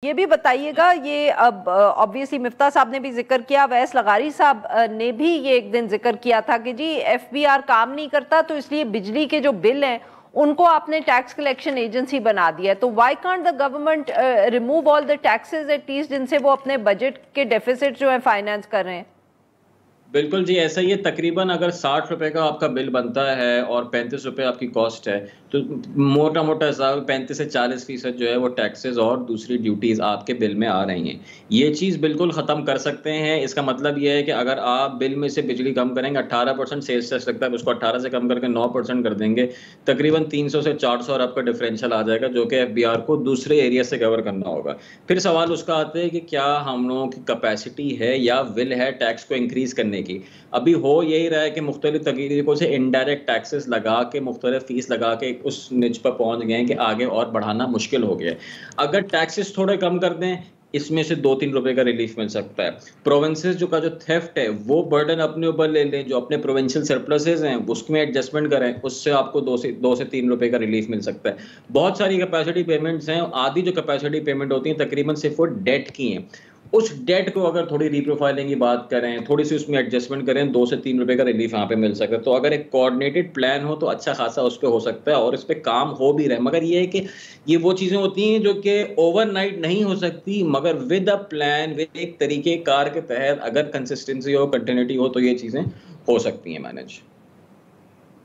ये भी बताइएगा, ये अब ऑब्वियसली मिफ्ता साहब ने भी जिक्र किया, अवैस लगारी साहब ने भी ये एक दिन जिक्र किया था कि जी एफबीआर काम नहीं करता तो इसलिए बिजली के जो बिल हैं उनको आपने टैक्स कलेक्शन एजेंसी बना दिया है। तो why can't the government remove all the taxes at least जिनसे वो अपने बजट के डेफिसिट जो है फाइनेंस कर रहे हैं। बिल्कुल जी, ऐसा ही है। तकरीबन अगर 60 रुपए का आपका बिल बनता है और 35 रुपए आपकी कॉस्ट है, तो मोटा मोटा हिसाब 35 से 40% जो है वो टैक्सेस और दूसरी ड्यूटीज आपके बिल में आ रही हैं। ये चीज़ बिल्कुल ख़त्म कर सकते हैं। इसका मतलब ये है कि अगर आप बिल में से बिजली कम करेंगे, 18% सेल्स टैक्स लगता है, उसको 18 से कम करके 9% कर देंगे, तकरीबन 300 से 400 और आपका डिफरेंशियल आ जाएगा, जो कि एफबीआर को दूसरे एरिया से कवर करना होगा। फिर सवाल उसका आता है कि क्या हम लोगों की कैपेसिटी है या विल है टैक्स को इंक्रीज करने की। अभी हो यही रहा है कि मुख्तलिफ तरीकों से इनडायरेक्ट टैक्सेस लगा के, मुख्तलिफ फीस लगा के उस निच पर पहुंच गए हैं कि आगे और बढ़ाना मुश्किल हो गया है। अगर टैक्सेस थोड़े कम कर दें, इसमें से 2-3 रुपए का रिलीफ मिल सकता है। प्रोविंसेस जो थेफ्ट है वो बर्डन अपने ऊपर ले लें, जो अपने प्रोविंशियल सरप्लसेस हैं उसमें एडजस्टमेंट करें, उससे आपको 2 से 3 रुपए का रिलीफ मिल सकता है। बहुत सारी कैपेसिटी पेमेंट्स हैं, आधी जो कैपेसिटी पेमेंट होती है तकरीबन सिर्फ वो डेट की हैं। उस डेट को अगर थोड़ी रीप्रोफाइलिंग की बात करें, थोड़ी-सी उसमें एडजस्टमेंट करें, 2 से 3 रुपए का रिलीफ यहाँ पे मिल सकता है। तो अगर एक कोऑर्डिनेटेड प्लान हो तो अच्छा खासा उस पे हो सकता है और इस पे काम हो भी रहा है। मगर ये है कि ये वो चीज़ें होती हैं जो कि ओवरनाइट नहीं हो सकती, मगर विद अ प्लान, विद एक तरीके कार के तहत अगर कंसिस्टेंसी हो, कंटिन्यूटी हो, तो ये चीज़ें हो सकती हैं मैनेज।